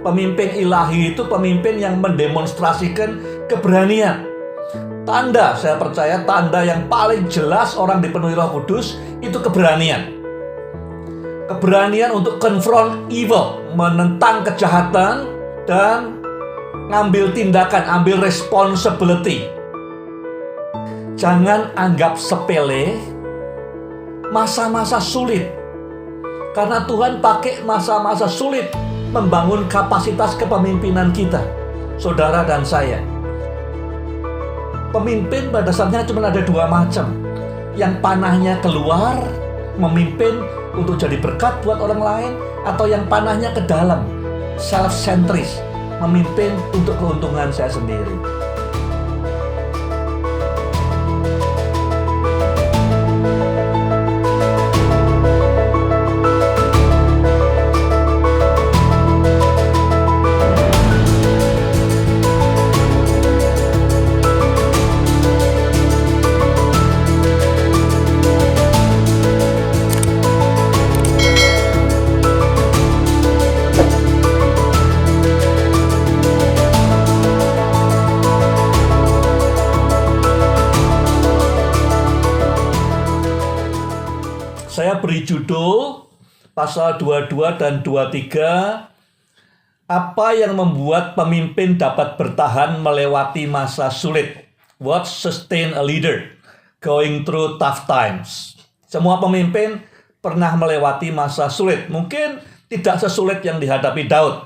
Pemimpin ilahi itu pemimpin yang mendemonstrasikan keberanian. Tanda, saya percaya tanda yang paling jelas orang dipenuhi Roh Kudus itu keberanian. Keberanian untuk confront evil, menentang kejahatan dan ngambil tindakan, ambil responsibility. Jangan anggap sepele masa-masa sulit. Karena Tuhan pakai masa-masa sulit membangun kapasitas kepemimpinan kita, saudara dan saya. Pemimpin pada dasarnya cuma ada dua macam. Yang panahnya keluar, memimpin untuk jadi berkat buat orang lain, atau yang panahnya ke dalam, self-centris, memimpin untuk keuntungan saya sendiri. Saya beri judul pasal 22 dan 23, apa yang membuat pemimpin dapat bertahan melewati masa sulit? What sustain a leader going through tough times? Semua pemimpin pernah melewati masa sulit. Mungkin tidak sesulit yang dihadapi Daud.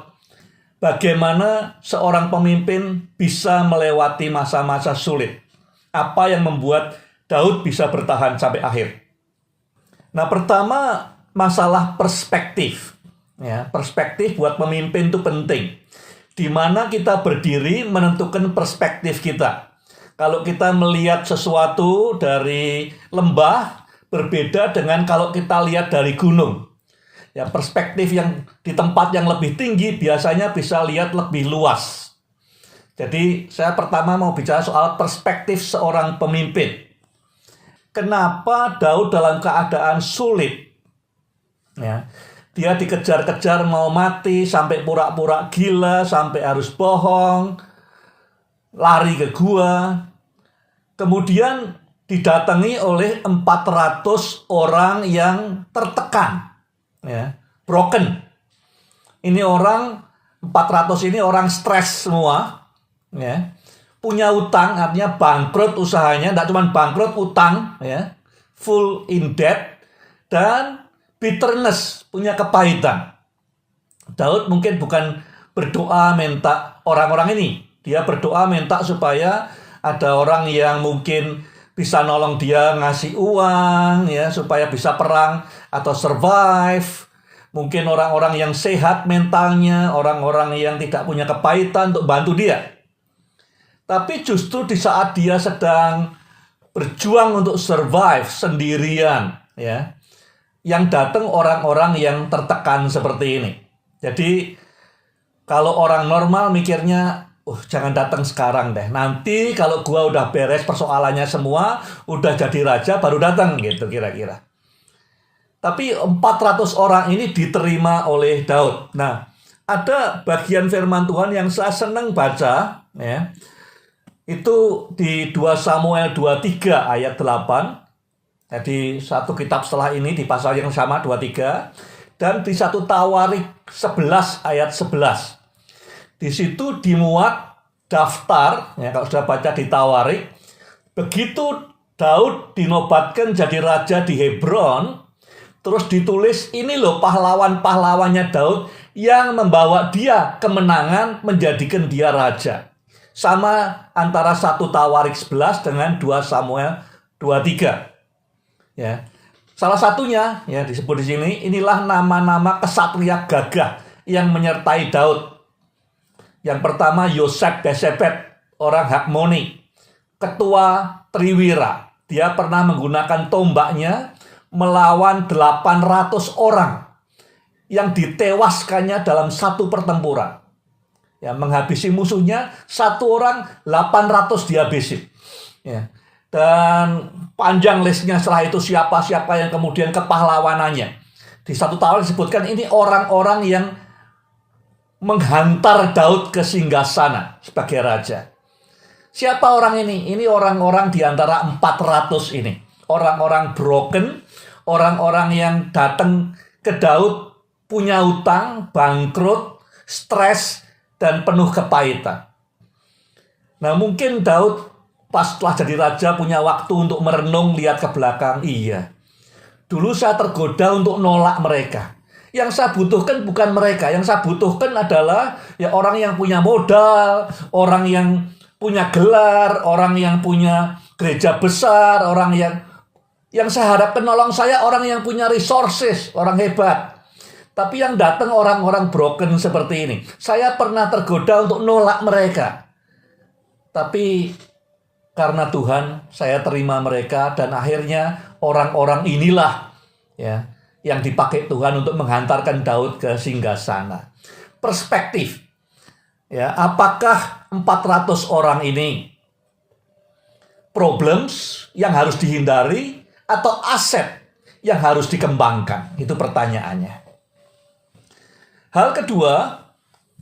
Bagaimana seorang pemimpin bisa melewati masa-masa sulit? Apa yang membuat Daud bisa bertahan sampai akhir? Nah, pertama masalah perspektif. Ya, perspektif buat pemimpin itu penting. Di mana kita berdiri menentukan perspektif kita. Kalau kita melihat sesuatu dari lembah berbeda dengan kalau kita lihat dari gunung. Ya, perspektif yang di tempat yang lebih tinggi biasanya bisa lihat lebih luas. Jadi, saya pertama mau bicara soal perspektif seorang pemimpin. Kenapa Daud dalam keadaan sulit? Ya, dia dikejar-kejar mau mati, sampai pura-pura gila, sampai harus bohong, lari ke gua. Kemudian didatangi oleh 400 orang yang tertekan, ya, broken. Ini orang 400 ini orang stres semua, ya. Punya utang, artinya bangkrut usahanya, tidak cuma bangkrut, utang, ya, full in debt, dan bitterness, punya kepahitan. Daud mungkin bukan berdoa minta orang-orang ini, dia berdoa minta supaya ada orang yang mungkin bisa nolong dia ngasih uang, ya, supaya bisa perang atau survive. Mungkin orang-orang yang sehat mentalnya, orang-orang yang tidak punya kepahitan untuk bantu dia. Tapi justru di saat dia sedang berjuang untuk survive sendirian, ya, yang datang orang-orang yang tertekan seperti ini. Jadi kalau orang normal mikirnya, jangan datang sekarang deh. Nanti kalau gua udah beres persoalannya semua, udah jadi raja baru datang gitu kira-kira. Tapi 400 orang ini diterima oleh Daud. Nah, ada bagian firman Tuhan yang saya senang baca, ya. Itu di 2 Samuel 23 ayat 8. Jadi satu kitab setelah ini di pasal yang sama 23. Dan di 1 Tawarik 11 ayat 11. Di situ dimuat daftar, ya, kalau sudah baca di Tawarik, begitu Daud dinobatkan jadi raja di Hebron, terus ditulis ini loh pahlawan-pahlawannya Daud yang membawa dia kemenangan, menjadikan dia raja. Sama antara 1 Tawarik 11 dengan 2 Samuel 23. Ya. Salah satunya ya disebut di sini, inilah nama-nama kesatria gagah yang menyertai Daud. Yang pertama Yoseb-Basebet, orang Hakmoni, ketua Triwira. Dia pernah menggunakan tombaknya melawan 800 orang yang ditewaskannya dalam satu pertempuran. Ya, menghabisi musuhnya, satu orang 800 dihabisin. Ya. Dan panjang listnya setelah itu siapa-siapa yang kemudian kepahlawanannya. Di 1 Tawarik disebutkan ini orang-orang yang menghantar Daud ke singgasana sebagai raja. Siapa orang ini? Ini orang-orang di antara 400 ini. Orang-orang broken, orang-orang yang datang ke Daud punya utang, bangkrut, stres, dan penuh kepahitan. Nah, mungkin Daud pas setelah jadi raja punya waktu untuk merenung, lihat ke belakang. Iya, dulu saya tergoda untuk nolak mereka. Yang saya butuhkan bukan mereka. Yang saya butuhkan adalah ya orang yang punya modal, orang yang punya gelar, orang yang punya gereja besar, orang yang saya harapkan nolong saya, orang yang punya resources, orang hebat. Tapi yang datang orang-orang broken seperti ini. Saya pernah tergoda untuk nolak mereka. Tapi karena Tuhan, saya terima mereka, dan akhirnya orang-orang inilah ya yang dipakai Tuhan untuk menghantarkan Daud ke singgasana. Perspektif. Ya, apakah 400 orang ini problems yang harus dihindari atau aset yang harus dikembangkan? Itu pertanyaannya. Hal kedua,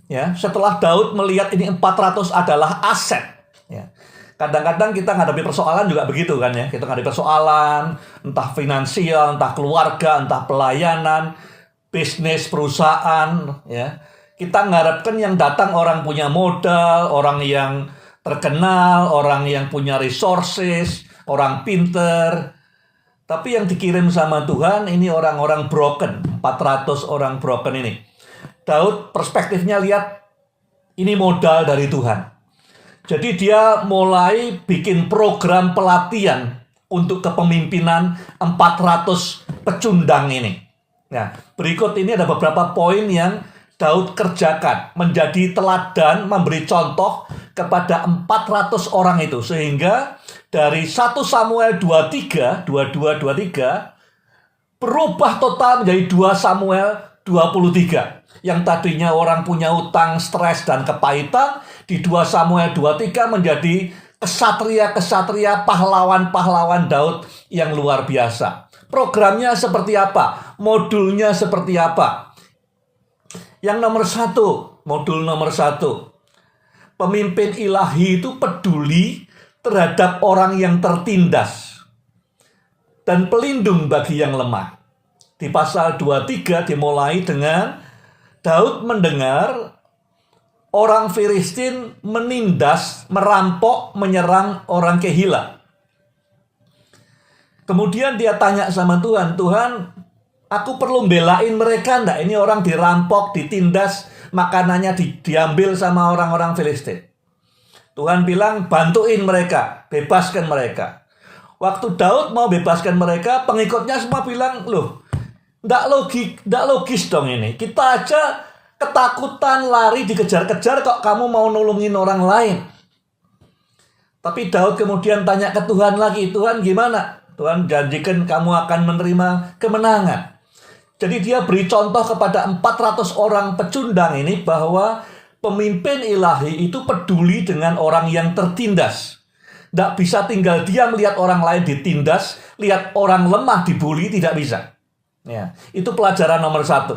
ya, setelah Daud melihat ini 400 adalah aset, ya. Kadang-kadang kita menghadapi persoalan juga begitu kan ya. Kita menghadapi persoalan, entah finansial, entah keluarga, entah pelayanan, bisnis, perusahaan, ya. Kita mengharapkan yang datang orang punya modal, orang yang terkenal, orang yang punya resources, orang pinter. Tapi yang dikirim sama Tuhan ini orang-orang broken, 400 orang broken ini. Daud perspektifnya lihat ini modal dari Tuhan. Jadi dia mulai bikin program pelatihan untuk kepemimpinan 400 pecundang ini. Nah, berikut ini ada beberapa poin yang Daud kerjakan, menjadi teladan, memberi contoh kepada 400 orang itu. Sehingga dari 1 Samuel 23, 22-23, berubah total menjadi 2 Samuel 23. Yang tadinya orang punya utang, stres, dan kepahitan, di 2 Samuel 23 menjadi kesatria-kesatria, pahlawan-pahlawan Daud yang luar biasa. Programnya seperti apa? Modulnya seperti apa? Yang nomor 1, modul nomor 1. Pemimpin ilahi itu peduli terhadap orang yang tertindas dan pelindung bagi yang lemah. Di pasal 23 dimulai dengan Daud mendengar orang Filistin menindas, merampok, menyerang orang Kehila. Kemudian dia tanya sama Tuhan, Tuhan, aku perlu belain mereka enggak? Ini orang dirampok, ditindas, makanannya diambil sama orang-orang Filistin. Tuhan bilang, bantuin mereka, bebaskan mereka. Waktu Daud mau bebaskan mereka, pengikutnya semua bilang, loh, enggak logis dong ini. Kita aja ketakutan, lari, dikejar-kejar, kok kamu mau nolongin orang lain. Tapi Daud kemudian tanya ke Tuhan lagi, Tuhan gimana? Tuhan janjikan kamu akan menerima kemenangan. Jadi dia beri contoh kepada 400 orang pecundang ini bahwa pemimpin ilahi itu peduli dengan orang yang tertindas. Tidak bisa tinggal diam lihat orang lain ditindas, lihat orang lemah dibully, tidak bisa. Ya, itu pelajaran nomor 1.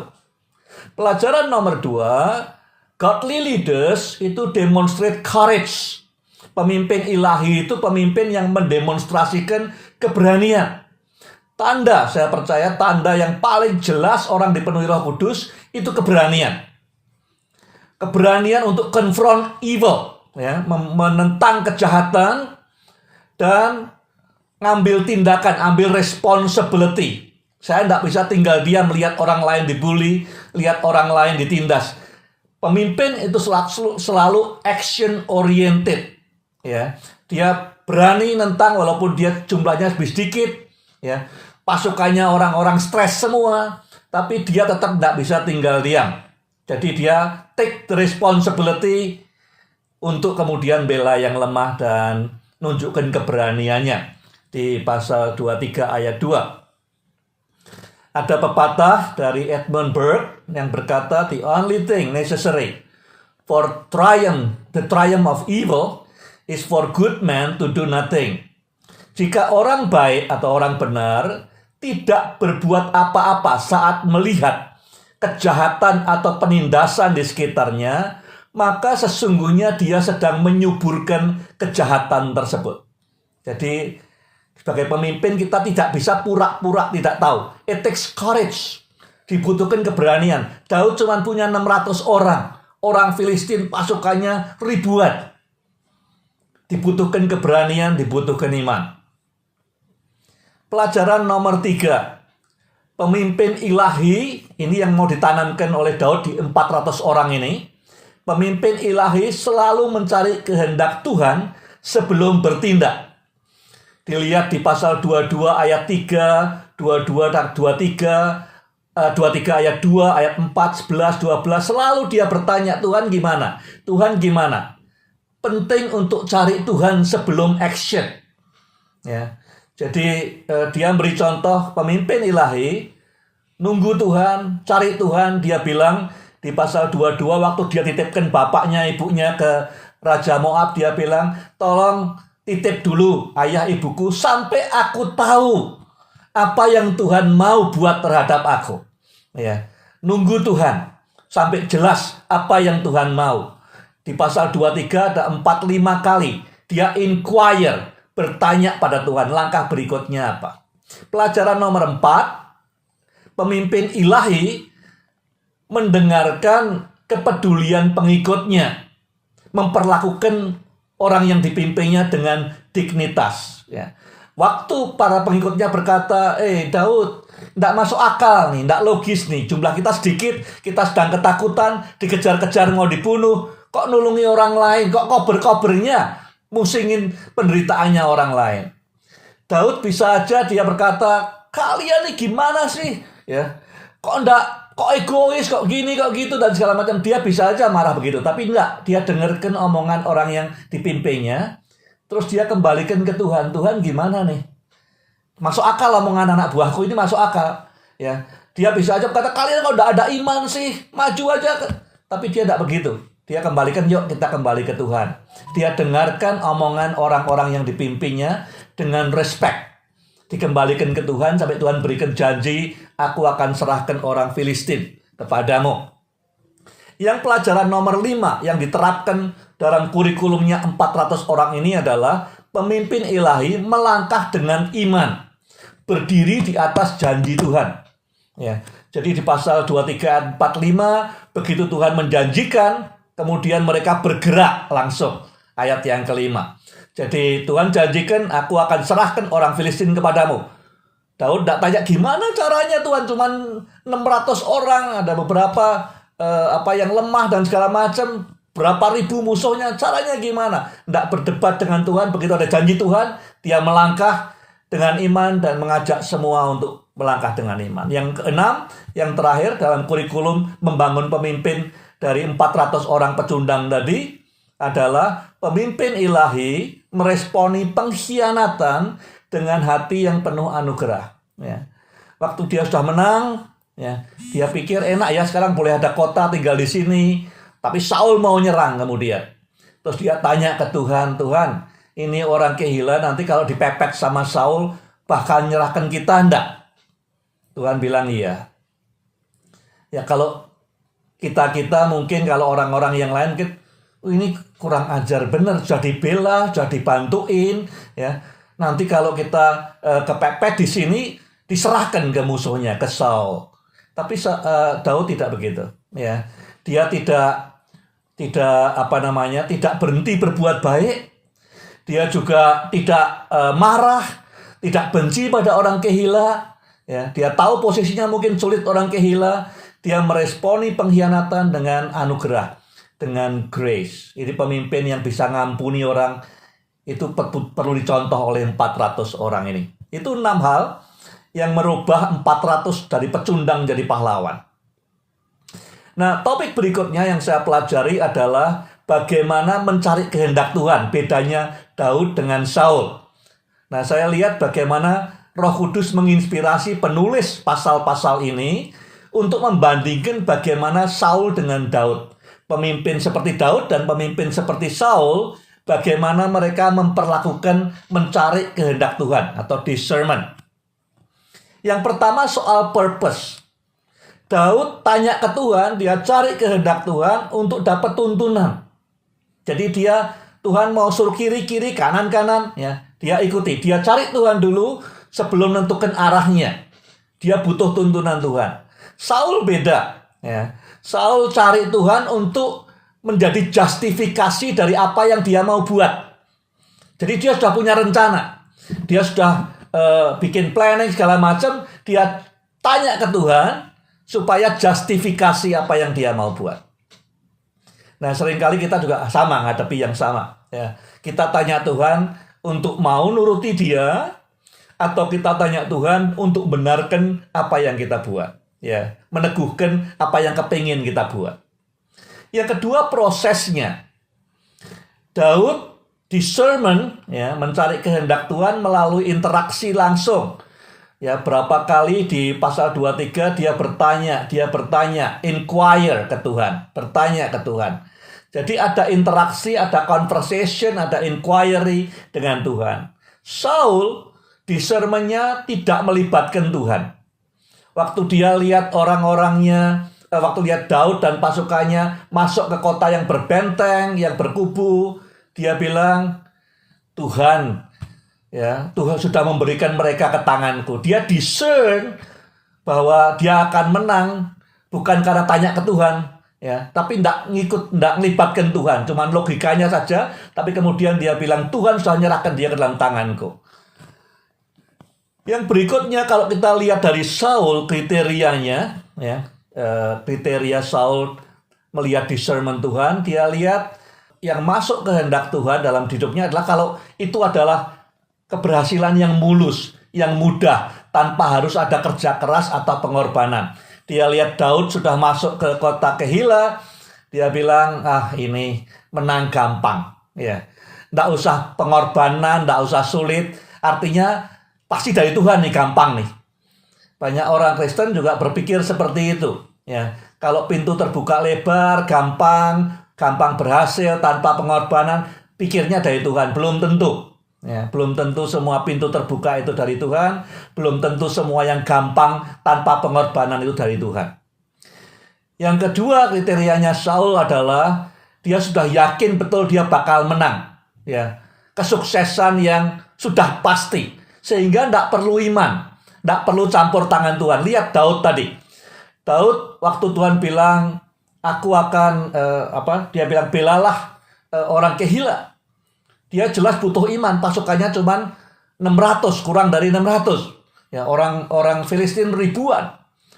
Pelajaran nomor 2, godly leaders itu demonstrate courage. Pemimpin ilahi itu pemimpin yang mendemonstrasikan keberanian. Tanda, saya percaya tanda yang paling jelas orang dipenuhi Roh Kudus itu keberanian. Keberanian untuk confront evil, ya, menentang kejahatan dan ngambil tindakan, ambil responsibility. Saya tidak bisa tinggal diam melihat orang lain dibully, lihat orang lain ditindas. Pemimpin itu selalu action oriented, ya. Dia berani nentang walaupun dia jumlahnya lebih sedikit, ya. Pasukannya orang-orang stres semua, tapi dia tetap tidak bisa tinggal diam. Jadi dia take the responsibility untuk kemudian bela yang lemah dan nunjukkan keberaniannya. Di pasal 23 ayat 2. Ada pepatah dari Edmund Burke yang berkata, the only thing necessary for the triumph of evil is for good men to do nothing. Jika orang baik atau orang benar tidak berbuat apa-apa saat melihat kejahatan atau penindasan di sekitarnya, maka sesungguhnya dia sedang menyuburkan kejahatan tersebut. Jadi sebagai pemimpin kita tidak bisa pura-pura tidak tahu. It takes courage. Dibutuhkan keberanian. Daud cuma punya 600 orang. Orang Filistin pasukannya ribuan. Dibutuhkan keberanian, dibutuhkan iman. Pelajaran nomor 3. Pemimpin ilahi, ini yang mau ditanamkan oleh Daud di 400 orang ini. Pemimpin ilahi selalu mencari kehendak Tuhan sebelum bertindak. Dilihat di pasal 22 ayat 3, 22 dan 23, 23 ayat 2, ayat 4, 11, 12. Selalu dia bertanya, Tuhan gimana? Tuhan gimana? Penting untuk cari Tuhan sebelum action. Ya. Jadi dia beri contoh pemimpin ilahi, nunggu Tuhan, cari Tuhan. Dia bilang di pasal 22 waktu dia titipkan bapaknya, ibunya ke Raja Moab, dia bilang, tolong titip dulu ayah ibuku sampai aku tahu apa yang Tuhan mau buat terhadap aku. Ya, nunggu Tuhan sampai jelas apa yang Tuhan mau. Di pasal 23 ada 4-5 kali dia inquire, bertanya pada Tuhan langkah berikutnya apa. Pelajaran nomor 4, pemimpin ilahi mendengarkan kepedulian pengikutnya, memperlakukan orang yang dipimpinnya dengan dignitas. Ya. Waktu para pengikutnya berkata, Daud, tidak masuk akal nih, tidak logis nih, jumlah kita sedikit, kita sedang ketakutan, dikejar-kejar mau dibunuh, kok nulungi orang lain, kok kober-kobernya musingin penderitaannya orang lain. Daud bisa aja dia berkata, kalian nih gimana sih? Ya, kok egois, kok gini, kok gitu, dan segala macam. Dia bisa aja marah begitu, tapi enggak. Dia dengarkan omongan orang yang dipimpinnya, terus dia kembalikan ke Tuhan. Tuhan gimana nih? Masuk akal omongan anak buahku ini, masuk akal. Ya, dia bisa aja berkata, kalian kok enggak ada iman sih, maju aja. Tapi dia enggak begitu. Dia kembalikan, yuk kita kembali ke Tuhan. Dia dengarkan omongan orang-orang yang dipimpinnya dengan respect. Dikembalikan ke Tuhan sampai Tuhan berikan janji, aku akan serahkan orang Filistin kepadamu. Yang pelajaran nomor 5 yang diterapkan dalam kurikulumnya 400 orang ini adalah pemimpin ilahi melangkah dengan iman, berdiri di atas janji Tuhan. Ya, jadi di pasal 23 45 begitu Tuhan menjanjikan, kemudian mereka bergerak langsung. Ayat yang kelima. Jadi Tuhan janjikan, aku akan serahkan orang Filistin kepadamu. Daud tidak tanya gimana caranya Tuhan, cuman 600 orang, ada beberapa yang lemah dan segala macam, berapa ribu musuhnya, caranya gimana? Tidak berdebat dengan Tuhan, begitu ada janji Tuhan, dia melangkah dengan iman dan mengajak semua untuk melangkah dengan iman. Yang keenam, yang terakhir dalam kurikulum membangun pemimpin dari 400 orang pecundang tadi adalah pemimpin ilahi meresponi pengkhianatan dengan hati yang penuh anugerah. Ya. Waktu dia sudah menang, ya, dia pikir enak ya sekarang boleh ada kota tinggal di sini. Tapi Saul mau nyerang kemudian. Terus dia tanya ke Tuhan, Tuhan, ini orang Kehila nanti kalau dipepet sama Saul bakal nyerahkan kita enggak? Tuhan bilang iya. Ya kalau kita mungkin kalau orang-orang yang lain ini kurang ajar bener, sudah dibela, sudah dibantuin, ya. Nanti kalau kita kepepet di sini diserahkan ke musuhnya, ke Saul. Tapi Daud tidak begitu, ya. Dia tidak berhenti berbuat baik. Dia juga tidak marah, tidak benci pada orang Kehila, ya. Dia tahu posisinya mungkin sulit orang Kehila. Dia meresponi pengkhianatan dengan anugerah, dengan grace. Ini pemimpin yang bisa ngampuni orang, itu perlu dicontoh oleh 400 orang ini. Itu 6 hal yang merubah 400 dari pecundang jadi pahlawan. Nah, topik berikutnya yang saya pelajari adalah bagaimana mencari kehendak Tuhan. Bedanya Daud dengan Saul. Nah, saya lihat bagaimana Roh Kudus menginspirasi penulis pasal-pasal ini untuk membandingkan bagaimana Saul dengan Daud. Pemimpin seperti Daud dan pemimpin seperti Saul, bagaimana mereka memperlakukan mencari kehendak Tuhan atau discernment. Yang pertama soal purpose. Daud tanya ke Tuhan, dia cari kehendak Tuhan untuk dapat tuntunan. Jadi Tuhan mau suruh kiri-kiri, kanan-kanan, ya. Dia ikuti, dia cari Tuhan dulu sebelum menentukan arahnya. Dia butuh tuntunan Tuhan. Saul beda, ya. Saul cari Tuhan untuk menjadi justifikasi dari apa yang dia mau buat. Jadi dia sudah punya rencana. Dia sudah bikin planning segala macam, dia tanya ke Tuhan supaya justifikasi apa yang dia mau buat. Nah, seringkali kita juga sama menghadapi yang sama. Ya. Kita tanya Tuhan untuk mau nuruti dia, atau kita tanya Tuhan untuk benarkan apa yang kita buat. Ya. Meneguhkan apa yang kepingin kita buat. Yang kedua, prosesnya. Daud discernment, ya, mencari kehendak Tuhan melalui interaksi langsung. Ya, berapa kali di pasal 23 dia bertanya, inquire ke Tuhan, bertanya ke Tuhan. Jadi ada interaksi, ada conversation, ada inquiry dengan Tuhan. Saul discernment-nya tidak melibatkan Tuhan. Waktu dia lihat orang-orangnya, waktu lihat Daud dan pasukannya masuk ke kota yang berbenteng, yang berkubu, dia bilang, Tuhan, ya, Tuhan sudah memberikan mereka ke tanganku. Dia discern bahwa dia akan menang bukan karena tanya ke Tuhan, ya, tapi tidak melibatkan Tuhan, cuman logikanya saja. Tapi kemudian dia bilang, Tuhan sudah menyerahkan dia ke dalam tanganku. Yang berikutnya, kalau kita lihat dari Saul kriterianya, ya, kriteria Saul melihat discernment Tuhan, dia lihat yang masuk kehendak Tuhan dalam hidupnya adalah kalau itu adalah keberhasilan yang mulus, yang mudah, tanpa harus ada kerja keras atau pengorbanan. Dia lihat Daud sudah masuk ke kota Kehila, dia bilang, ini menang gampang. Ya, nggak usah pengorbanan, nggak usah sulit. Artinya pasti dari Tuhan nih, gampang nih. Banyak orang Kristen juga berpikir seperti itu. Ya, kalau pintu terbuka lebar, gampang berhasil tanpa pengorbanan, pikirnya dari Tuhan. Belum tentu. Ya, belum tentu semua pintu terbuka itu dari Tuhan. Belum tentu semua yang gampang tanpa pengorbanan itu dari Tuhan. Yang kedua kriterianya Saul adalah dia sudah yakin betul dia bakal menang. Ya, kesuksesan yang sudah pasti. Sehingga tidak perlu iman, tidak perlu campur tangan Tuhan. Lihat Daud tadi. Daud waktu Tuhan bilang, aku akan dia bilang belalah orang Kehila. Dia jelas butuh iman, pasukannya cuma 600, kurang dari 600. Ya, orang Filistin ribuan,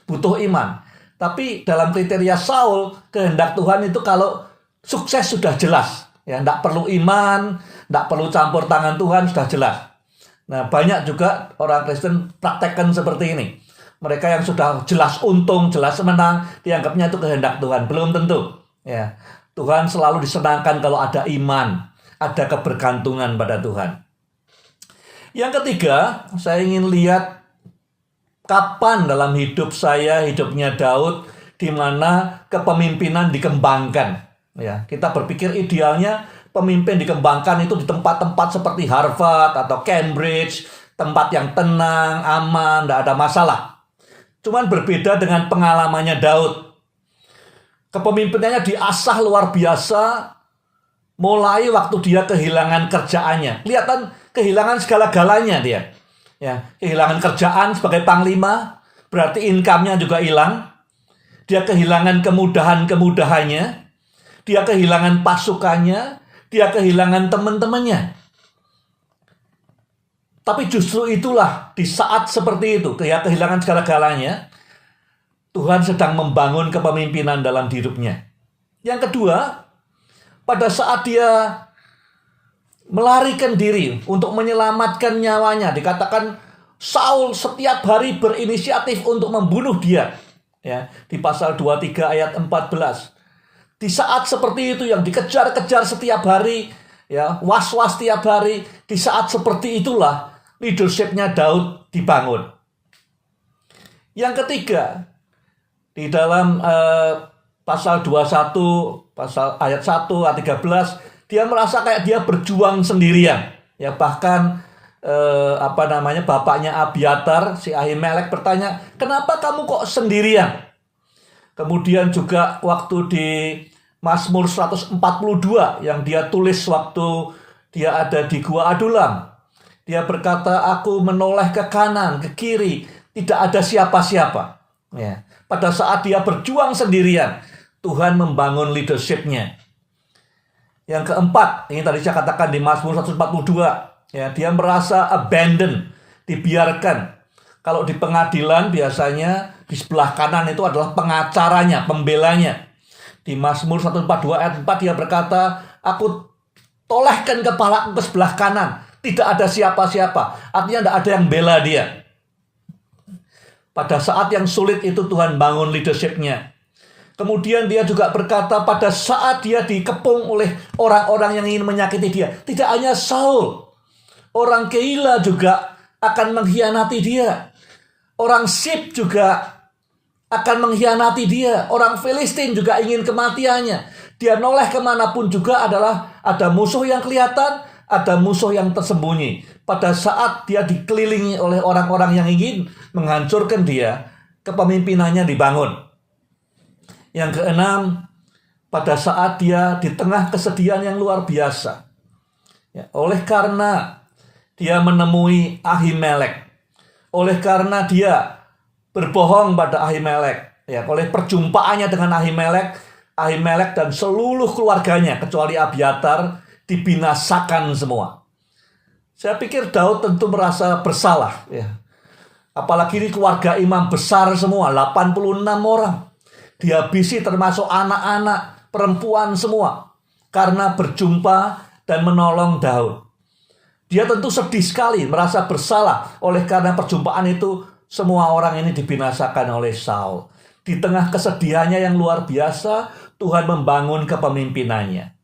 butuh iman. Tapi dalam kriteria Saul, kehendak Tuhan itu kalau sukses sudah jelas. Ya, tidak perlu iman, tidak perlu campur tangan Tuhan, sudah jelas. Nah, banyak juga orang Kristen praktekkan seperti ini. Mereka yang sudah jelas untung, jelas menang, dianggapnya itu kehendak Tuhan. Belum tentu. Ya, Tuhan selalu disenangkan kalau ada iman, ada kebergantungan pada Tuhan. Yang ketiga, saya ingin lihat kapan dalam hidup saya, hidupnya Daud, di mana kepemimpinan dikembangkan. Ya, kita berpikir idealnya pemimpin dikembangkan itu di tempat-tempat seperti Harvard atau Cambridge, tempat yang tenang, aman, tidak ada masalah. Cuman berbeda dengan pengalamannya Daud. Kepemimpinannya diasah luar biasa, mulai waktu dia kehilangan kerjaannya. Kelihatan kehilangan segala-galanya dia. Ya, kehilangan kerjaan sebagai panglima, berarti income-nya juga hilang. Dia kehilangan kemudahan-kemudahannya. Dia kehilangan pasukannya. Dia kehilangan teman-temannya. Tapi justru itulah, di saat seperti itu, dia kehilangan segala-galanya, Tuhan sedang membangun kepemimpinan dalam hidupnya. Yang kedua, pada saat dia melarikan diri untuk menyelamatkan nyawanya, dikatakan Saul setiap hari berinisiatif untuk membunuh dia. Ya, di pasal 23 ayat 14. Di saat seperti itu yang dikejar-kejar setiap hari, ya, was-was setiap hari, di saat seperti itulah leadership-nya Daud dibangun. Yang ketiga, di dalam pasal 21, pasal ayat 1, ayat 13, dia merasa kayak dia berjuang sendirian. Ya, bahkan bapaknya Abiatar, si Ahimelek bertanya, "Kenapa kamu kok sendirian?" Kemudian juga waktu di Mazmur 142 yang dia tulis waktu dia ada di Gua Adulam. Dia berkata, aku menoleh ke kanan, ke kiri, tidak ada siapa-siapa. Ya. Pada saat dia berjuang sendirian, Tuhan membangun leadership-nya. Yang keempat, ini tadi saya katakan di Mazmur 142, ya, dia merasa abandoned, dibiarkan. Kalau di pengadilan biasanya di sebelah kanan itu adalah pengacaranya, pembelanya. Di Mazmur 142 ayat 4 dia berkata, aku tolehkan kepala ke sebelah kanan, tidak ada siapa-siapa. Artinya tidak ada yang bela dia. Pada saat yang sulit itu Tuhan bangun leadership-nya. Kemudian dia juga berkata pada saat dia dikepung oleh orang-orang yang ingin menyakiti dia. Tidak hanya Saul. Orang Keila juga akan mengkhianati dia. Orang Sib juga akan mengkhianati dia. Orang Filistin juga ingin kematiannya. Dia noleh kemanapun juga adalah ada musuh yang kelihatan, ada musuh yang tersembunyi. Pada saat dia dikelilingi oleh orang-orang yang ingin menghancurkan dia, kepemimpinannya dibangun. Yang keenam, pada saat dia di tengah kesedihan yang luar biasa. Ya, oleh karena dia menemui Ahimelek. Oleh karena dia berbohong pada Ahimelek. Ya, oleh perjumpaannya dengan Ahimelek, Ahimelek dan seluruh keluarganya, kecuali Abiatar, dibinasakan semua. Saya pikir Daud tentu merasa bersalah. Ya. Apalagi ini keluarga imam besar semua, 86 orang. Dihabisi termasuk anak-anak, perempuan semua. Karena berjumpa dan menolong Daud. Dia tentu sedih sekali, merasa bersalah. Oleh karena perjumpaan itu, semua orang ini dibinasakan oleh Saul. Di tengah kesedihannya yang luar biasa, Tuhan membangun kepemimpinannya.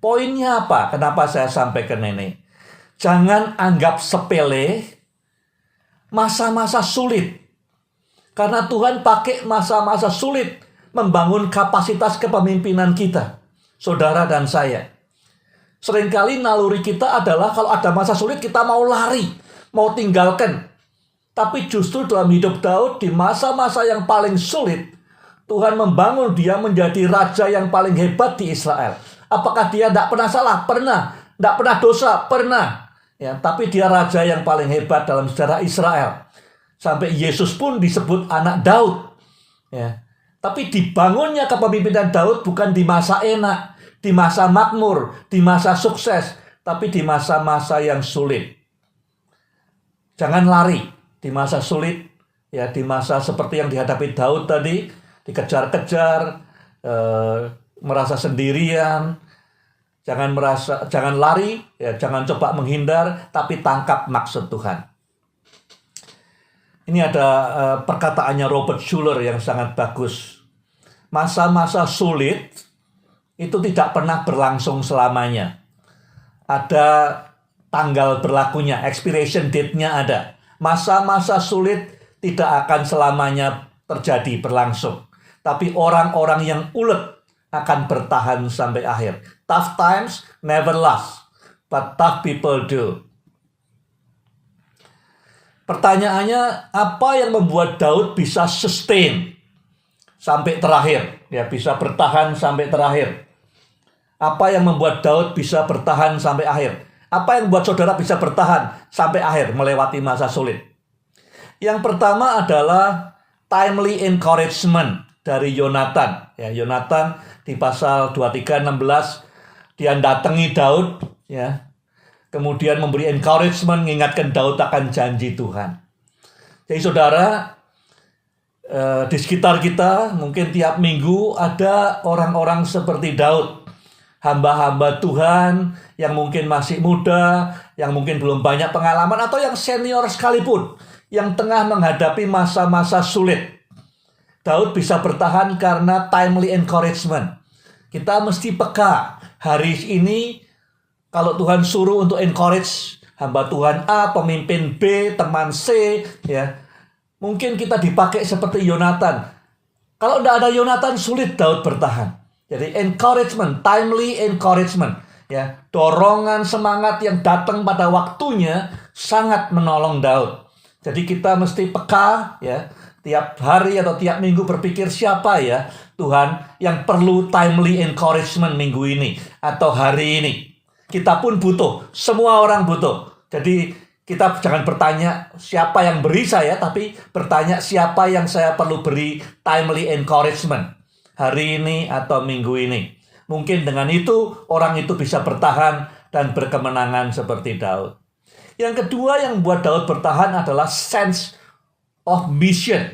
Poinnya apa? Kenapa saya sampaikan ini? Jangan anggap sepele masa-masa sulit. Karena Tuhan pakai masa-masa sulit membangun kapasitas kepemimpinan kita, saudara dan saya. Seringkali naluri kita adalah kalau ada masa sulit kita mau lari, mau tinggalkan. Tapi justru dalam hidup Daud di masa-masa yang paling sulit, Tuhan membangun dia menjadi raja yang paling hebat di Israel. Apakah dia tidak pernah salah? Pernah. Tidak pernah dosa? Pernah. Ya, tapi dia raja yang paling hebat dalam sejarah Israel. Sampai Yesus pun disebut anak Daud. Ya. Tapi dibangunnya kepemimpinan Daud bukan di masa enak, di masa makmur, di masa sukses, tapi di masa-masa yang sulit. Jangan lari di masa sulit, ya, di masa seperti yang dihadapi Daud tadi, dikejar-kejar, merasa sendirian. Jangan lari, ya, jangan coba menghindar, tapi tangkap maksud Tuhan. Ini ada perkataannya Robert Schuller yang sangat bagus. Masa-masa sulit itu tidak pernah berlangsung selamanya. Ada tanggal berlakunya, expiration date-nya ada. Masa-masa sulit tidak akan selamanya terjadi, berlangsung. Tapi orang-orang yang ulet akan bertahan sampai akhir. Tough times never last, but tough people do. Pertanyaannya, apa yang membuat Daud bisa sustain sampai terakhir? Ya, bisa bertahan sampai terakhir. Apa yang membuat Daud bisa bertahan sampai akhir? Apa yang membuat saudara bisa bertahan sampai akhir, melewati masa sulit? Yang pertama adalah timely encouragement dari Yonatan. Ya, Yonatan di pasal 23:16, dia datangi Daud, ya. Kemudian memberi encouragement, mengingatkan Daud akan janji Tuhan. Jadi saudara, di sekitar kita mungkin tiap minggu ada orang-orang seperti Daud. Hamba-hamba Tuhan yang mungkin masih muda, yang mungkin belum banyak pengalaman, atau yang senior sekalipun, yang tengah menghadapi masa-masa sulit. Daud bisa bertahan karena timely encouragement. Kita mesti peka. Hari ini kalau Tuhan suruh untuk encourage hamba Tuhan A, pemimpin B, teman C, ya, mungkin kita dipakai seperti Yonatan. Kalau tidak ada Yonatan, sulit Daud bertahan. Jadi encouragement, timely encouragement, ya, dorongan semangat yang datang pada waktunya sangat menolong Daud. Jadi kita mesti peka, ya, tiap hari atau tiap minggu berpikir siapa ya Tuhan yang perlu timely encouragement minggu ini atau hari ini. Kita pun butuh, semua orang butuh. Jadi kita jangan bertanya siapa yang beri saya, tapi bertanya siapa yang saya perlu beri timely encouragement hari ini atau minggu ini. Mungkin dengan itu orang itu bisa bertahan dan berkemenangan seperti Daud. Yang kedua yang membuat Daud bertahan adalah sense of mission.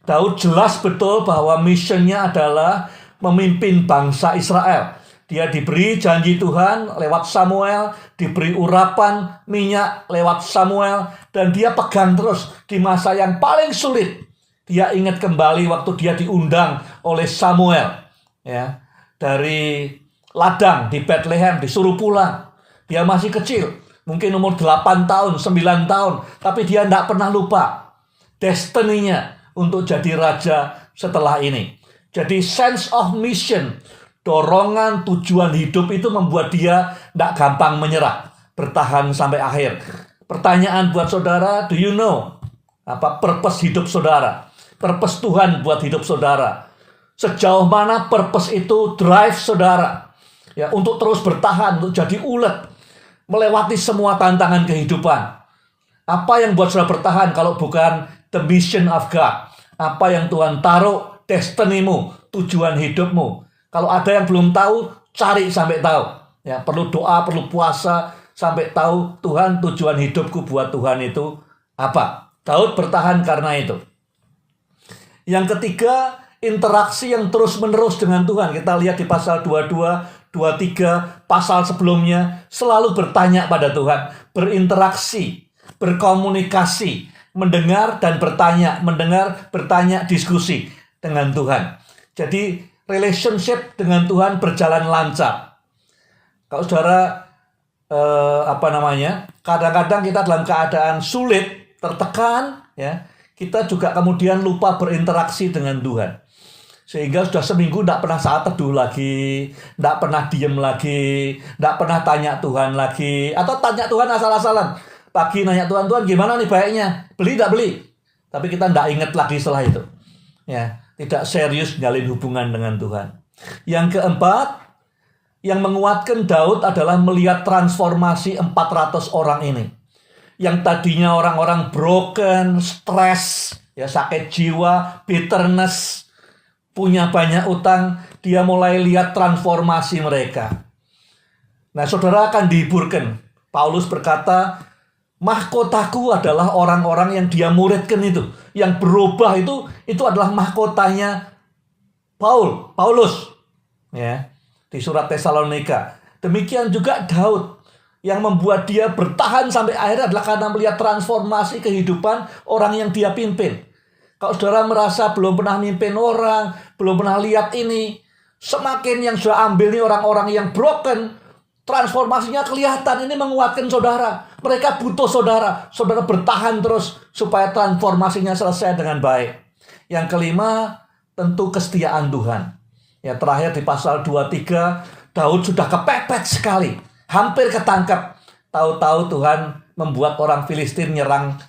Daud jelas betul bahwa missionnya adalah memimpin bangsa Israel. Dia diberi janji Tuhan lewat Samuel, diberi urapan minyak lewat Samuel, dan dia pegang terus di masa yang paling sulit. Dia ingat kembali waktu dia diundang oleh Samuel, ya, dari ladang di Bethlehem, disuruh pulang. Dia masih kecil, mungkin umur 8 tahun, 9 tahun, tapi dia tidak pernah lupa destiny-nya untuk jadi raja setelah ini. Jadi sense of mission, dorongan tujuan hidup itu membuat dia tidak gampang menyerah, bertahan sampai akhir. Pertanyaan buat saudara, do you know apa purpose hidup saudara? Purpose Tuhan buat hidup saudara. Sejauh mana purpose itu drive saudara, ya, untuk terus bertahan, untuk jadi ulet, melewati semua tantangan kehidupan. Apa yang buat saudara bertahan kalau bukan the mission of God? Apa yang Tuhan taruh destinimu, tujuan hidupmu? Kalau ada yang belum tahu, cari sampai tahu. Ya, perlu doa, perlu puasa sampai tahu Tuhan tujuan hidupku buat Tuhan itu apa. Daud bertahan karena itu. Yang ketiga, interaksi yang terus-menerus dengan Tuhan. Kita lihat di pasal 22, 23, pasal sebelumnya, selalu bertanya pada Tuhan, berinteraksi, berkomunikasi, mendengar dan bertanya, mendengar, bertanya, diskusi dengan Tuhan. Jadi relationship dengan Tuhan berjalan lancar. Kalau saudara kadang-kadang kita dalam keadaan sulit, tertekan, ya, kita juga kemudian lupa berinteraksi dengan Tuhan. Sehingga sudah seminggu tidak pernah saat teduh lagi, tidak pernah diem lagi, tidak pernah tanya Tuhan lagi, atau tanya Tuhan asal-asalan. Pagi nanya Tuhan, Tuhan gimana nih baiknya? Beli tidak beli? Tapi kita tidak ingat lagi setelah itu. Ya, tidak serius jalin hubungan dengan Tuhan. Yang keempat, yang menguatkan Daud adalah melihat transformasi 400 orang ini. Yang tadinya orang-orang broken, stres, ya, sakit jiwa, bitterness, punya banyak utang, dia mulai lihat transformasi mereka. Nah, saudara akan dihiburkan. Paulus berkata, mahkotaku adalah orang-orang yang dia muridkan itu. Yang berubah itu adalah mahkotanya Paulus. Ya, di surat Tesalonika. Demikian juga Daud. Yang membuat dia bertahan sampai akhir adalah karena melihat transformasi kehidupan orang yang dia pimpin. Kalau saudara merasa belum pernah mimpin orang, belum pernah lihat ini, semakin yang sudah ambil ini orang-orang yang broken, transformasinya kelihatan. Ini menguatkan saudara. Mereka butuh saudara. Saudara bertahan terus supaya transformasinya selesai dengan baik. Yang kelima, tentu kesetiaan Tuhan. Ya, terakhir di pasal 23, Daud sudah kepepet sekali. Hampir ketangkap. Tahu-tahu Tuhan membuat orang Filistin nyerang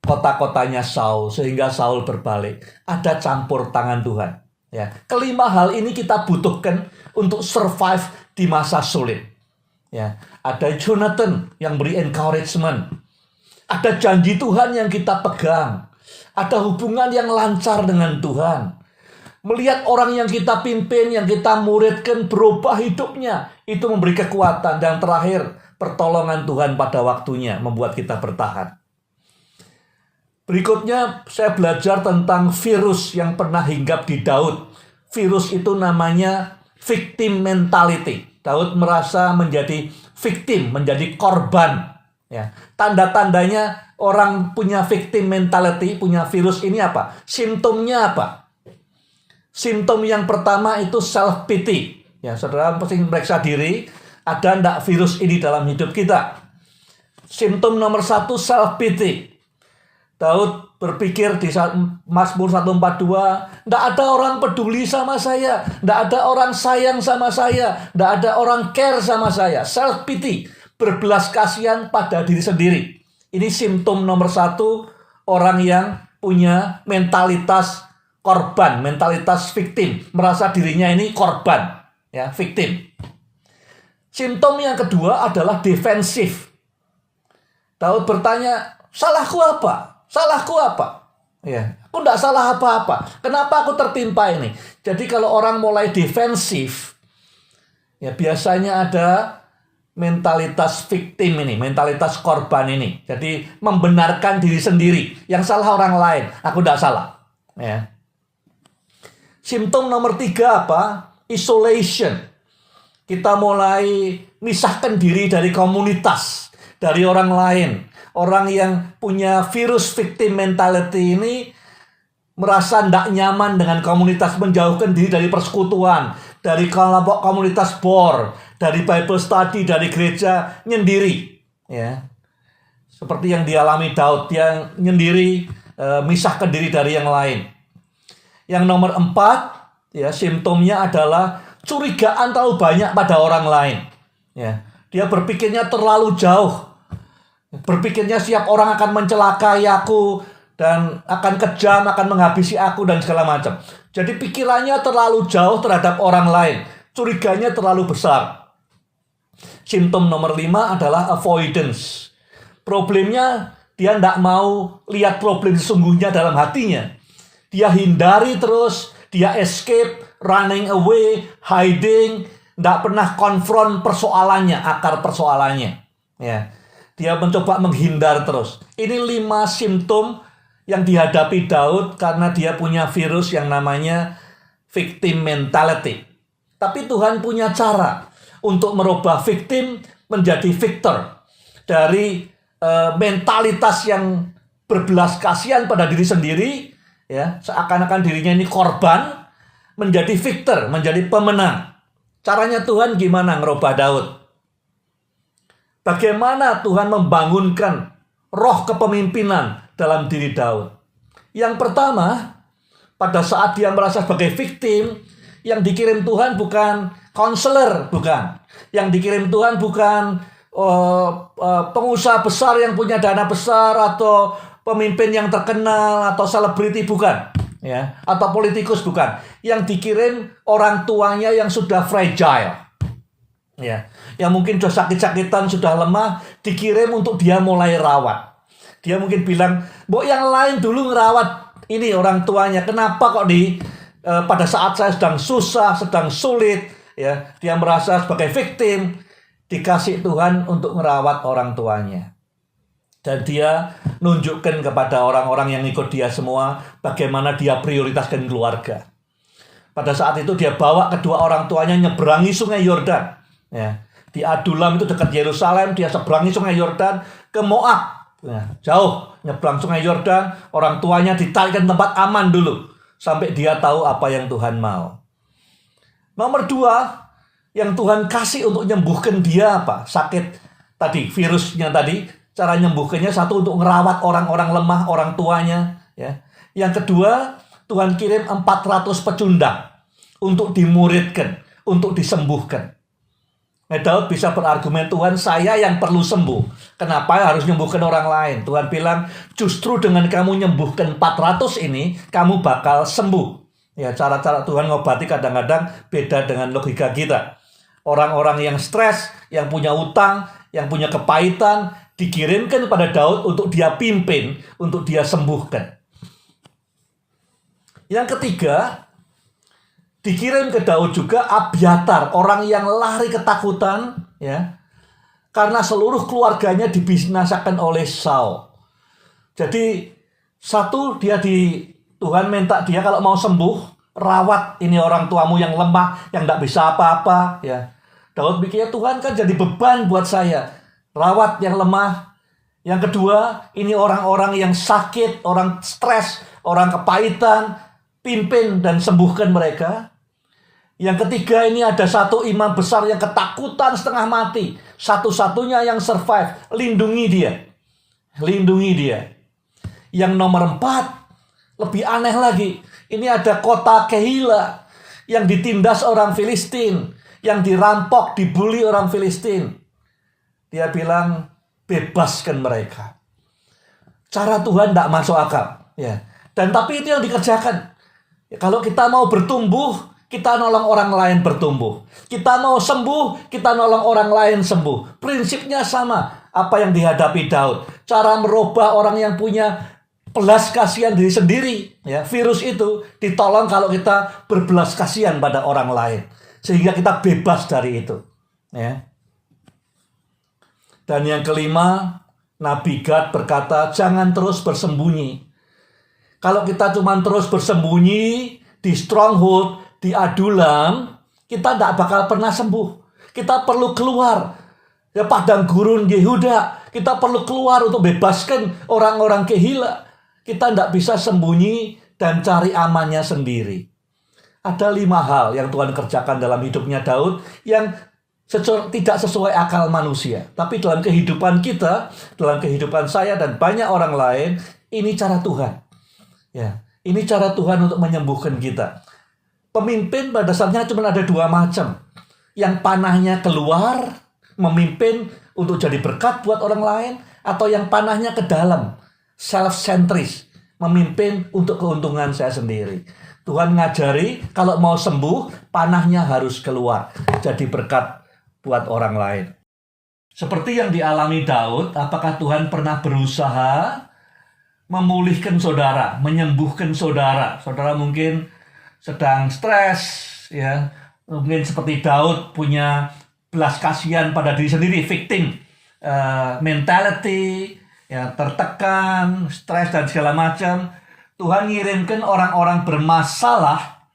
kota-kotanya Saul. Sehingga Saul berbalik. Ada campur tangan Tuhan. Ya, kelima hal ini kita butuhkan untuk survive di masa sulit. Ya, ada Jonathan yang beri encouragement. Ada janji Tuhan yang kita pegang. Ada hubungan yang lancar dengan Tuhan. Melihat orang yang kita pimpin, yang kita muridkan berubah hidupnya. Itu memberi kekuatan. Dan terakhir, pertolongan Tuhan pada waktunya membuat kita bertahan. Berikutnya saya belajar tentang virus yang pernah hinggap di Daud. Virus itu namanya victim mentality. Daud merasa menjadi victim, menjadi korban. Ya. Tanda-tandanya orang punya victim mentality, punya virus ini apa? Simptomnya apa? Simptom yang pertama itu self-pity. Ya, saudara pasti meriksa diri, ada enggak virus ini dalam hidup kita? Simptom nomor 1, self-pity. Daud berpikir di Mazmur 142, enggak ada orang peduli sama saya, enggak ada orang sayang sama saya, enggak ada orang care sama saya. Self-pity, berbelas kasihan pada diri sendiri. Ini simptom nomor 1 orang yang punya mentalitas korban, mentalitas victim, merasa dirinya ini korban, ya, victim. Simptom yang kedua adalah defensif. Daud bertanya, salahku apa? Salahku apa? Ya, aku tidak salah apa-apa. Kenapa aku tertimpa ini? Jadi kalau orang mulai defensif, ya biasanya ada mentalitas victim ini, mentalitas korban ini. Jadi membenarkan diri sendiri, yang salah orang lain, aku tidak salah. Ya. Simptom nomor 3 apa? Isolation. Kita mulai misahkan diri dari komunitas, dari orang lain. Orang yang punya virus victim mentality ini merasa tidak nyaman dengan komunitas, menjauhkan diri dari persekutuan, dari kelompok komunitas BOR, dari Bible study, dari gereja, nyendiri. Ya. Seperti yang dialami Daud, yang nyendiri, misahkan diri dari yang lain. Yang nomor 4, ya, simptomnya adalah curigaan terlalu banyak pada orang lain. Ya. Dia berpikirnya terlalu jauh. Berpikirnya setiap orang akan mencelakai aku dan akan kejam, akan menghabisi aku dan segala macam. Jadi pikirannya terlalu jauh terhadap orang lain. Curiganya terlalu besar. Simptom nomor 5 adalah avoidance. Problemnya dia tidak mau lihat problem sesungguhnya dalam hatinya. Dia hindari terus, dia escape, running away, hiding, tidak pernah konfront persoalannya, akar persoalannya. Ya. Dia mencoba menghindar terus. Ini 5 simptom yang dihadapi Daud karena dia punya virus yang namanya victim mentality. Tapi Tuhan punya cara untuk merubah victim menjadi victor. Dari mentalitas yang berbelas kasihan pada diri sendiri, ya, seakan-akan dirinya ini korban, menjadi victor, menjadi pemenang. Caranya Tuhan gimana ngerubah Daud? Bagaimana Tuhan membangunkan roh kepemimpinan dalam diri Daud? Yang pertama, pada saat dia merasa sebagai victim, yang dikirim Tuhan bukan konselor, bukan. Yang dikirim Tuhan bukan pengusaha besar yang punya dana besar, atau pemimpin yang terkenal, atau selebriti, bukan. Ya, atau politikus, bukan. Yang dikirim orang tuanya yang sudah fragile. Ya, yang mungkin sudah sakit-sakitan, sudah lemah, dikirim untuk dia mulai rawat. Dia mungkin bilang, "Mbok yang lain dulu ngerawat ini orang tuanya. Kenapa kok pada saat saya sedang susah, sedang sulit?" Ya, dia merasa sebagai victim, dikasih Tuhan untuk ngerawat orang tuanya. Dan dia nunjukkan kepada orang-orang yang ikut dia semua bagaimana dia prioritaskan keluarga. Pada saat itu dia bawa kedua orang tuanya nyeberangi sungai Yordan. Ya, di Adulam itu dekat Yerusalem, dia seberangi sungai Yordan ke Moab. Ya, jauh nyebrang sungai Yordan, orang tuanya ditarikkan tempat aman dulu sampai dia tahu apa yang Tuhan mau. Nomor 2, yang Tuhan kasih untuk menyembuhkan dia apa? Sakit tadi, virusnya tadi, cara menyembuhkannya satu untuk ngerawat orang-orang lemah, orang tuanya, ya. Yang kedua, Tuhan kirim 400 pecundang untuk dimuridkan, untuk disembuhkan. Daud bisa berargumen, Tuhan, saya yang perlu sembuh. Kenapa harus menyembuhkan orang lain? Tuhan bilang, justru dengan kamu menyembuhkan 400 ini, kamu bakal sembuh. Ya, cara-cara Tuhan ngobati kadang-kadang beda dengan logika kita. Orang-orang yang stres, yang punya utang, yang punya kepahitan, dikirimkan kepada Daud untuk dia pimpin, untuk dia sembuhkan. Yang ketiga, dikirim ke Daud juga Abiatar, orang yang lari ketakutan, ya, karena seluruh keluarganya dibinasakan oleh Saul. Jadi Tuhan minta dia kalau mau sembuh, rawat ini orang tuamu yang lemah, yang tidak bisa apa-apa, ya. Daud pikirnya, Tuhan kan jadi beban buat saya, rawat yang lemah. Yang kedua, ini orang-orang yang sakit, orang stres, orang kepahitan, pimpin dan sembuhkan mereka. Yang ketiga, ini ada satu imam besar yang ketakutan setengah mati. Satu-satunya yang survive. Lindungi dia. Lindungi dia. Yang nomor 4, lebih aneh lagi. Ini ada kota Kehila yang ditindas orang Filistin. Yang dirampok, dibully orang Filistin. Dia bilang, bebaskan mereka. Cara Tuhan tidak masuk akal. Ya. Dan tapi itu yang dikerjakan. Kalau kita mau bertumbuh, kita nolong orang lain bertumbuh. Kita mau sembuh, kita nolong orang lain sembuh. Prinsipnya sama. Apa yang dihadapi Daud. Cara merubah orang yang punya belas kasihan diri sendiri. Ya, virus itu ditolong kalau kita berbelas kasihan pada orang lain. Sehingga kita bebas dari itu. Ya. Dan yang kelima, Nabi Gad berkata, jangan terus bersembunyi. Kalau kita cuma terus bersembunyi di stronghold, di Adulam, kita tidak bakal pernah sembuh. Kita perlu keluar. Ya, padang gurun Yehuda, kita perlu keluar untuk bebaskan orang-orang Kehila. Kita tidak bisa sembunyi dan cari amannya sendiri. Ada 5 hal yang Tuhan kerjakan dalam hidupnya Daud yang tidak sesuai akal manusia. Tapi dalam kehidupan kita, dalam kehidupan saya dan banyak orang lain, ini cara Tuhan. Ya, ini cara Tuhan untuk menyembuhkan kita. Pemimpin pada dasarnya cuma ada 2 macam. Yang panahnya keluar, memimpin untuk jadi berkat buat orang lain, atau yang panahnya ke dalam, self-centris, memimpin untuk keuntungan saya sendiri. Tuhan ngajari kalau mau sembuh, panahnya harus keluar, jadi berkat buat orang lain. Seperti yang dialami Daud, apakah Tuhan pernah berusaha memulihkan saudara, menyembuhkan saudara? Saudara mungkin sedang stres, ya. Mungkin seperti Daud punya belas kasihan pada diri sendiri, victim mentality, ya, tertekan, stres dan segala macam. Tuhan ngirimkan orang-orang bermasalah,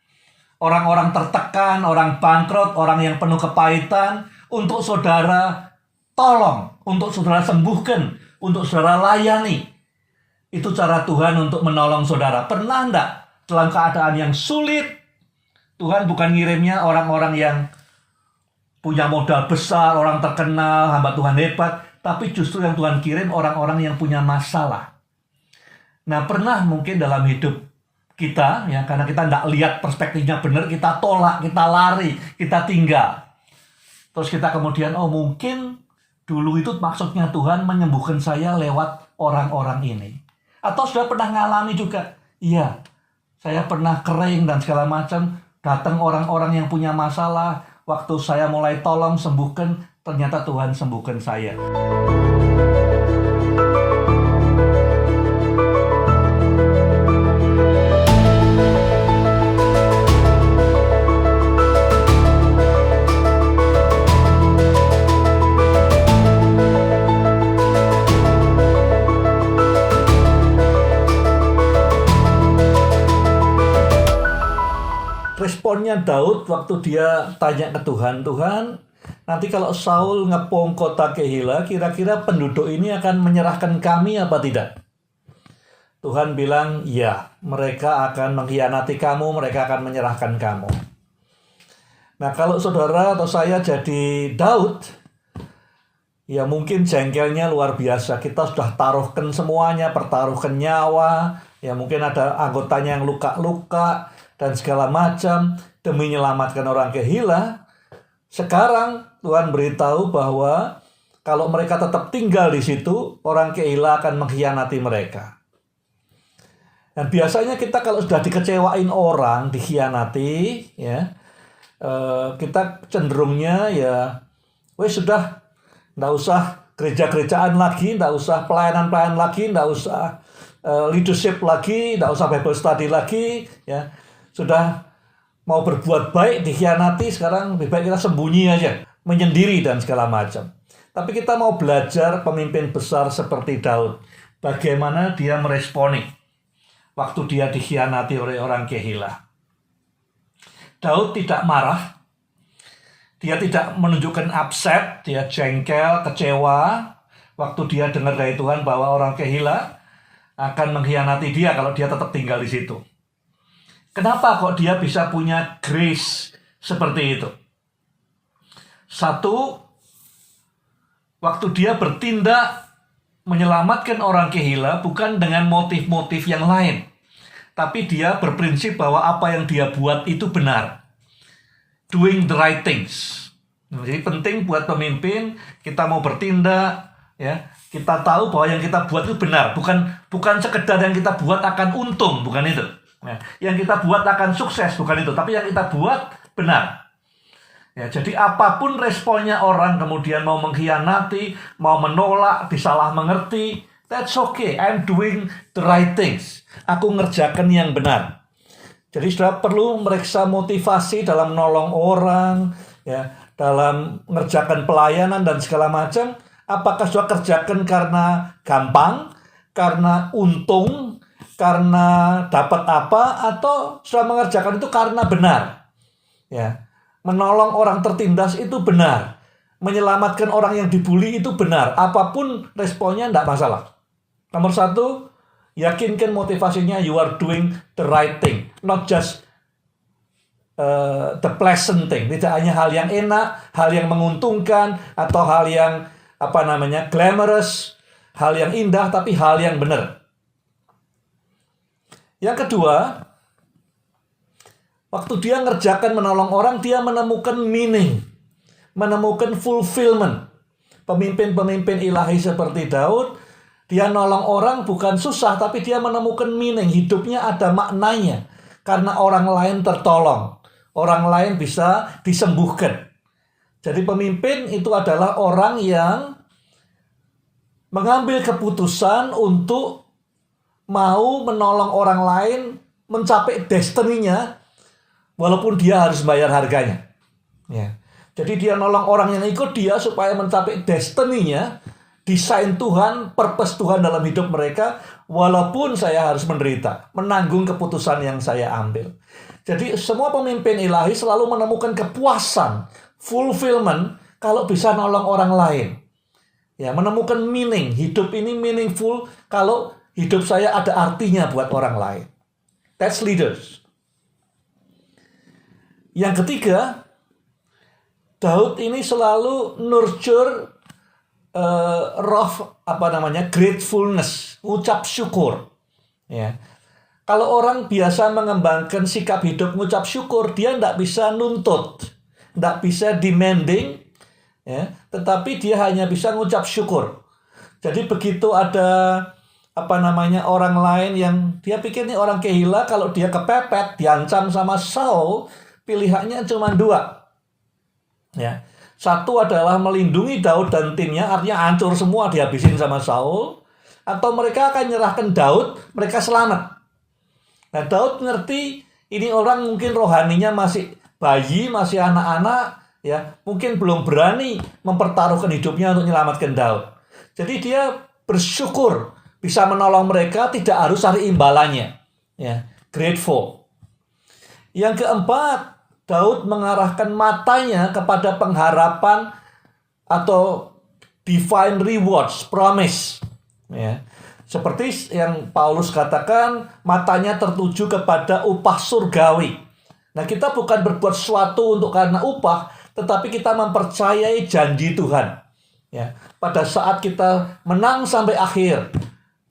orang-orang tertekan, orang bangkrut, orang yang penuh kepahitan, untuk saudara tolong, untuk saudara sembuhkan, untuk saudara layani. Itu cara Tuhan untuk menolong saudara. Pernah enggak dalam keadaan yang sulit, Tuhan bukan ngirimnya orang-orang yang punya modal besar, orang terkenal, hamba Tuhan hebat, tapi justru yang Tuhan kirim orang-orang yang punya masalah. Nah, pernah mungkin dalam hidup kita, ya, karena kita enggak lihat perspektifnya benar, kita tolak, kita lari, kita tinggal. Terus kita kemudian, oh mungkin dulu itu maksudnya Tuhan menyembuhkan saya lewat orang-orang ini. Atau sudah pernah ngalami juga, iya, saya pernah kering dan segala macam, datang orang-orang yang punya masalah, waktu saya mulai tolong, sembuhkan, ternyata Tuhan sembuhkan saya. Responnya Daud waktu dia tanya ke Tuhan, Tuhan, nanti kalau Saul ngepung kota Kehila, kira-kira penduduk ini akan menyerahkan kami apa tidak? Tuhan bilang, ya, mereka akan mengkhianati kamu, mereka akan menyerahkan kamu. Nah, kalau saudara atau saya jadi Daud, ya mungkin jengkelnya luar biasa. Kita sudah taruhkan semuanya, pertaruhkan nyawa, ya mungkin ada anggotanya yang luka-luka, dan segala macam demi menyelamatkan orang Kehila. Sekarang Tuhan beritahu bahwa kalau mereka tetap tinggal di situ, orang Kehila akan mengkhianati mereka. Dan biasanya kita kalau sudah dikecewain orang, dikhianati, ya, kita cenderungnya ya, wes sudah, nggak usah gereja-gerejaan lagi, nggak usah pelayanan-pelayanan lagi, nggak usah leadership lagi, nggak usah Bible study lagi, ya. Sudah mau berbuat baik, dikhianati, sekarang lebih baik kita sembunyi aja, menyendiri dan segala macam. Tapi kita mau belajar pemimpin besar seperti Daud. Bagaimana dia meresponi waktu dia dikhianati oleh orang Kehila. Daud tidak marah, dia tidak menunjukkan upset, dia jengkel, kecewa, waktu dia dengar dari Tuhan bahwa orang Kehila akan mengkhianati dia kalau dia tetap tinggal di situ. Kenapa kok dia bisa punya grace seperti itu? Satu, waktu dia bertindak menyelamatkan orang Kehila bukan dengan motif-motif yang lain. Tapi dia berprinsip bahwa apa yang dia buat itu benar. Doing the right things. Jadi penting buat pemimpin, kita mau bertindak, Ya, kita tahu bahwa yang kita buat itu benar, bukan sekedar yang kita buat akan untung, bukan itu. Ya, yang kita buat akan sukses, bukan itu, tapi yang kita buat benar. Ya, jadi apapun responnya orang kemudian mau mengkhianati, mau menolak, disalah mengerti, that's okay. I'm doing the right things. Aku ngerjakan yang benar. Jadi saudara perlu meriksa motivasi dalam menolong orang, ya, dalam mengerjakan pelayanan dan segala macam. Apakah saudara kerjakan karena gampang, karena untung, karena dapat apa, atau saudara mengerjakan itu karena benar? Ya, menolong orang tertindas itu benar, menyelamatkan orang yang dibully itu benar. Apapun responnya tidak masalah. Nomor satu, yakinkan motivasinya you are doing the right thing, not just the pleasant thing. Tidak hanya hal yang enak, hal yang menguntungkan, atau hal yang glamorous, hal yang indah, tapi hal yang benar. Yang kedua, waktu dia ngerjakan menolong orang, dia menemukan meaning, menemukan fulfillment. Pemimpin-pemimpin ilahi seperti Daud, dia nolong orang bukan susah, tapi dia menemukan meaning. Hidupnya ada maknanya, karena orang lain tertolong, orang lain bisa disembuhkan. Jadi pemimpin itu adalah orang yang mengambil keputusan untuk mau menolong orang lain mencapai destiny-nya, walaupun dia harus bayar harganya. Ya. Jadi dia nolong orang yang ikut dia supaya mencapai destiny-nya, desain Tuhan, purpose Tuhan dalam hidup mereka, walaupun saya harus menderita, menanggung keputusan yang saya ambil. Jadi semua pemimpin ilahi selalu menemukan kepuasan, fulfillment kalau bisa nolong orang lain. Ya, menemukan meaning, hidup ini meaningful kalau hidup saya ada artinya buat orang lain. That's leaders. Yang ketiga, Daud ini selalu nurture gratefulness, ucap syukur. Ya. Kalau orang biasa mengembangkan sikap hidup mengucap syukur, dia tidak bisa nuntut, tidak bisa demanding, ya, tetapi dia hanya bisa mengucap syukur. Jadi begitu ada orang lain yang dia pikir ini orang kehila, kalau dia kepepet, diancam sama Saul, pilihannya cuma dua. Ya. Satu adalah melindungi Daud dan timnya, artinya hancur semua, dihabisin sama Saul, atau mereka akan menyerahkan Daud, mereka selamat. Nah, Daud ngerti ini orang mungkin rohaninya masih bayi, masih anak-anak, ya, mungkin belum berani mempertaruhkan hidupnya untuk menyelamatkan Daud. Jadi dia bersyukur bisa menolong mereka, tidak harus cari imbalannya. Ya, grateful. Yang keempat, Daud mengarahkan matanya kepada pengharapan atau divine rewards, promise. Ya. Seperti yang Paulus katakan, matanya tertuju kepada upah surgawi. Nah, kita bukan berbuat sesuatu untuk karena upah, tetapi kita mempercayai janji Tuhan. Ya. Pada saat kita menang sampai akhir,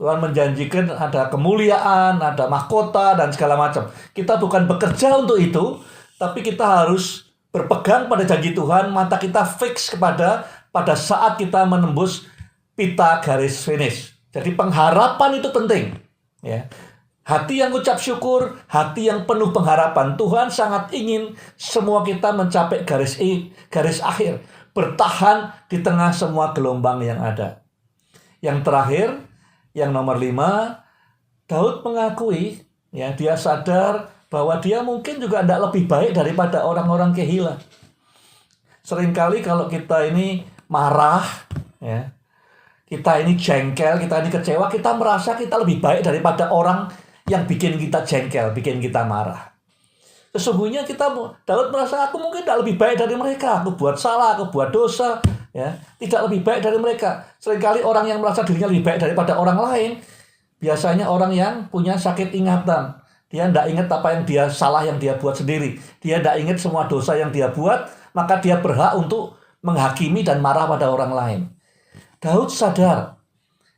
Tuhan menjanjikan ada kemuliaan, ada mahkota, dan segala macam. Kita bukan bekerja untuk itu, tapi kita harus berpegang pada janji Tuhan, mata kita fix pada saat kita menembus pita garis finish. Jadi pengharapan itu penting. Ya. Hati yang ucap syukur, hati yang penuh pengharapan. Tuhan sangat ingin semua kita mencapai garis akhir. Bertahan di tengah semua gelombang yang ada. Yang terakhir, yang nomor 5, Daud mengakui, ya, dia sadar bahwa dia mungkin juga tidak lebih baik daripada orang-orang kehila. Seringkali kalau kita ini marah, ya, kita ini jengkel, kita ini kecewa, kita merasa kita lebih baik daripada orang yang bikin kita jengkel, bikin kita marah. Sesungguhnya Daud merasa, aku mungkin tidak lebih baik dari mereka, aku buat salah, aku buat dosa, ya, tidak lebih baik dari mereka. Seringkali orang yang merasa dirinya lebih baik daripada orang lain, biasanya orang yang punya sakit ingatan. Dia tidak ingat apa yang dia salah yang dia buat sendiri. Dia tidak ingat semua dosa yang dia buat, maka dia berhak untuk menghakimi dan marah pada orang lain. Daud sadar,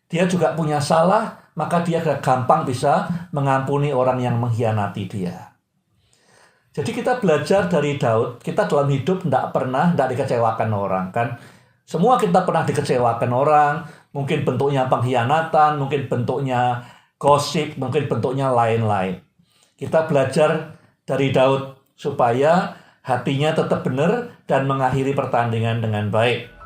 dia juga punya salah, maka dia gampang bisa mengampuni orang yang mengkhianati dia. Jadi kita belajar dari Daud, kita dalam hidup tidak dikecewakan orang, kan? Semua kita pernah dikecewakan orang, Mungkin bentuknya pengkhianatan, mungkin bentuknya gosip, mungkin bentuknya lain-lain. Kita belajar dari Daud supaya hatinya tetap benar dan mengakhiri pertandingan dengan baik.